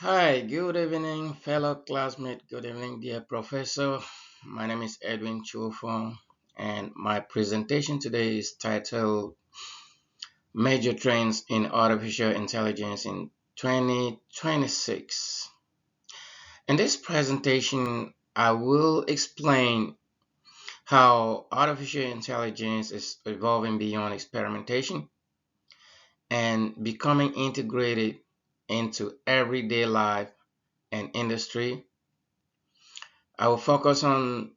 Hi, good evening, fellow classmate. Good evening, dear professor. My name is Edwin Chufong, and my presentation today is titled Major Trends in Artificial Intelligence in 2026. In this presentation, I will explain how artificial intelligence is evolving beyond experimentation and becoming integrated into everyday life and industry. I will focus on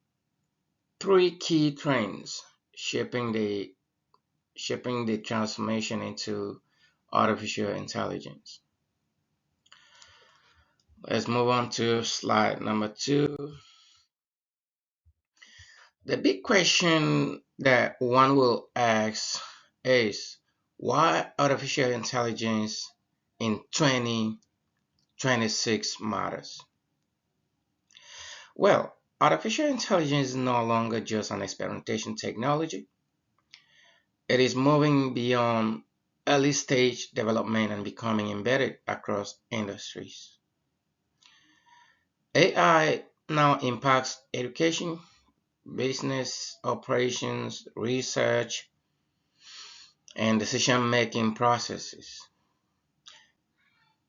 three key trends shaping the transformation into artificial intelligence. Let's move on to slide number 2. The big question that one will ask is why artificial intelligence in 2026 matters. Well, artificial intelligence is no longer just an experimentation technology. It is moving beyond early stage development and becoming embedded across industries. AI now impacts education, business operations, research, and decision making processes.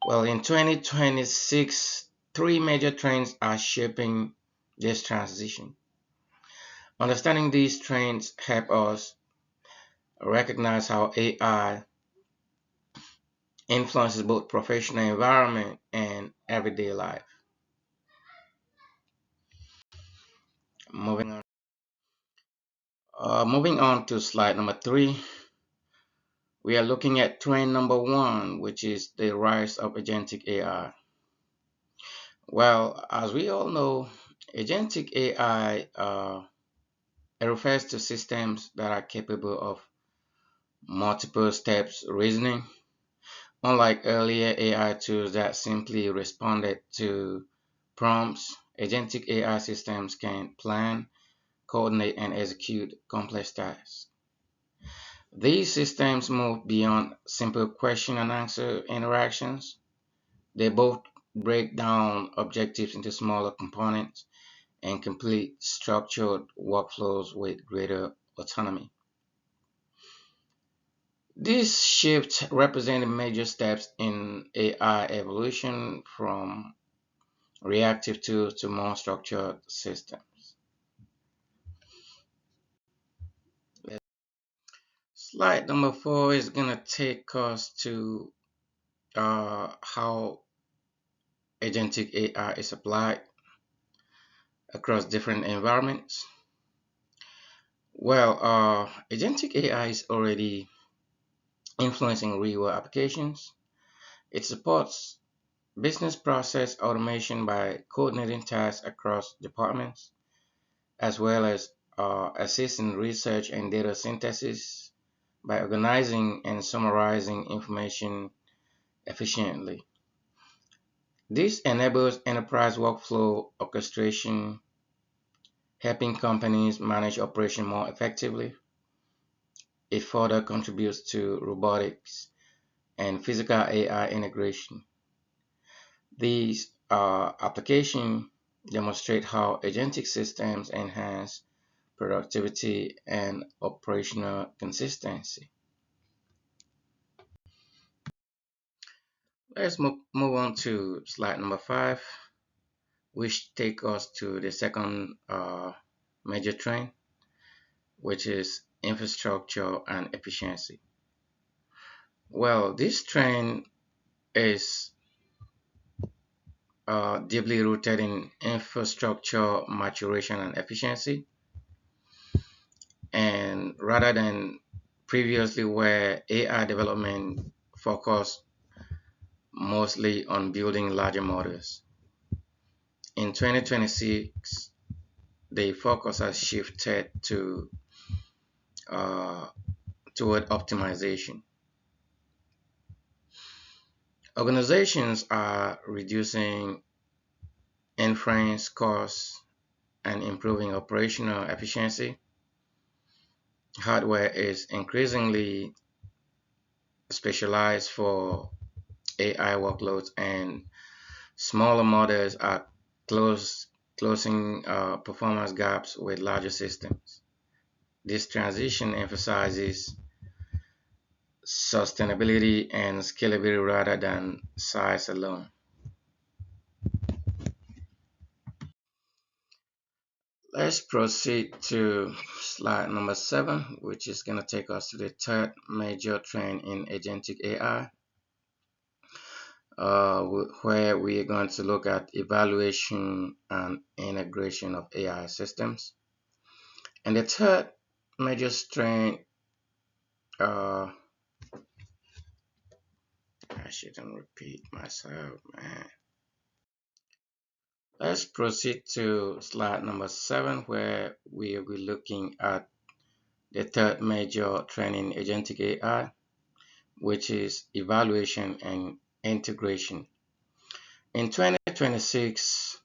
Well, in 2026, three major trends are shaping this transition. Understanding these trends help us recognize how AI influences both professional environment and everyday life. Moving on. Moving on to slide number 3, we are looking at trend number 1, which is the rise of agentic AI. Well, as we all know, agentic AI it refers to systems that are capable of multiple steps reasoning. Unlike earlier AI tools that simply responded to prompts, agentic AI systems can plan, coordinate, and execute complex tasks. These systems move beyond simple question and answer interactions. They both break down objectives into smaller components and complete structured workflows with greater autonomy. These shifts represent major steps in AI evolution from reactive tools to more structured systems. Slide number 4 is going to take us to how agentic AI is applied across different environments. Well, agentic AI is already influencing real-world applications. It supports business process automation by coordinating tasks across departments, as well as assisting research and data synthesis by organizing and summarizing information efficiently. This enables enterprise workflow orchestration, helping companies manage operation more effectively. It further contributes to robotics and physical AI integration. These applications demonstrate how agentic systems enhance productivity and operational consistency. Let's move on to slide number 5, which take us to the second major trend, which is infrastructure and efficiency. Well, this trend is deeply rooted in infrastructure maturation and efficiency, and rather than previously where AI development focused mostly on building larger models. In 2026, the focus has shifted uh, toward optimization. Organizations are reducing inference costs and improving operational efficiency. Hardware is increasingly specialized for AI workloads, and Smaller models are closing performance gaps with larger systems. This transition emphasizes sustainability and scalability rather than size alone. Let's proceed to slide number 7, which is going to take us to the third major trend in agentic AI, where we are going to look at evaluation and integration of AI systems. And the third major trend, I shouldn't repeat myself, man. Let's proceed to slide number 7, where we will be looking at the third major trend in agentic AI, which is evaluation and integration. In 2026,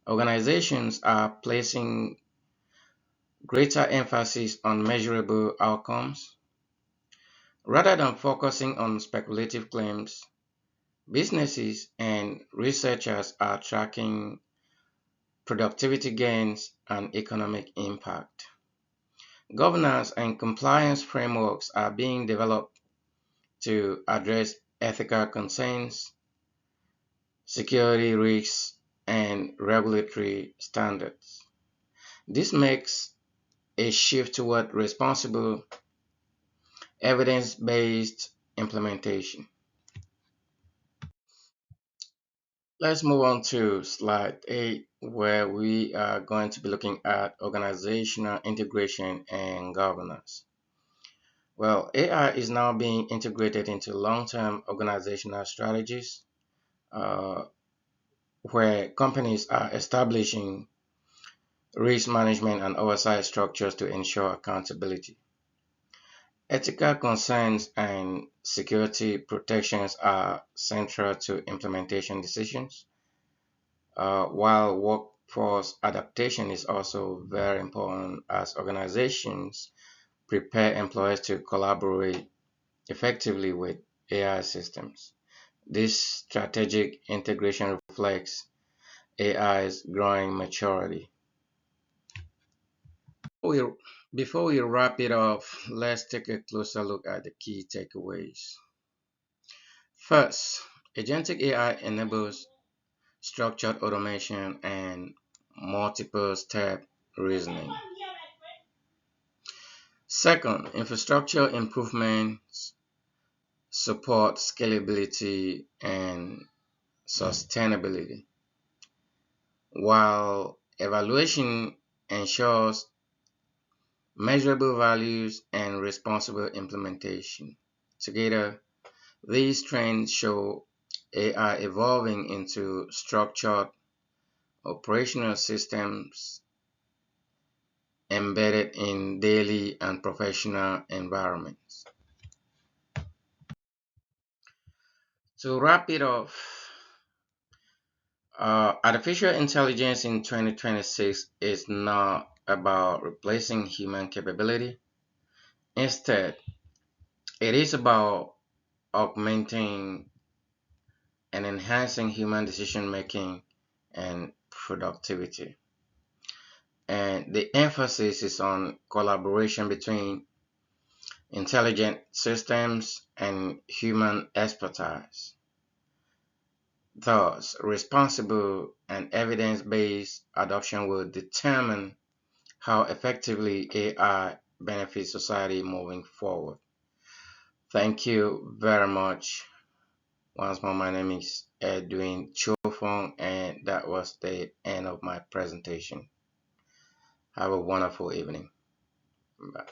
organizations are placing greater emphasis on measurable outcomes. Rather than focusing on speculative claims, businesses and researchers are tracking productivity gains and economic impact. Governance and compliance frameworks are being developed to address ethical concerns, security risks, and regulatory standards. This makes a shift toward responsible, evidence based implementation. Let's move on to slide 8, where we are going to be looking at organizational integration and governance. Well, AI is now being integrated into long term organizational strategies, uh, where companies are establishing risk management and oversight structures to ensure accountability. Ethical concerns and security protections are central to implementation decisions, while workforce adaptation is also very important as organizations prepare employees to collaborate effectively with AI systems. This strategic integration reflects AI's growing maturity. We, Before we wrap it up, let's take a closer look at the key takeaways. First, agentic AI enables structured automation and multiple step reasoning. Second, infrastructure improvements support scalability and sustainability, while evaluation ensures measurable values and responsible implementation. Together, these trends show AI evolving into structured operational systems embedded in daily and professional environments. To wrap it up, artificial intelligence in 2026 is not about replacing human capability. Instead, it is about augmenting and enhancing human decision making and productivity. And the emphasis is on collaboration between intelligent systems and human expertise. Thus, responsible and evidence based adoption will determine how effectively AI benefits society moving forward. Thank you very much. Once more, my name is Edwin Chofong, and that was the end of my presentation. Have a wonderful evening. Bye.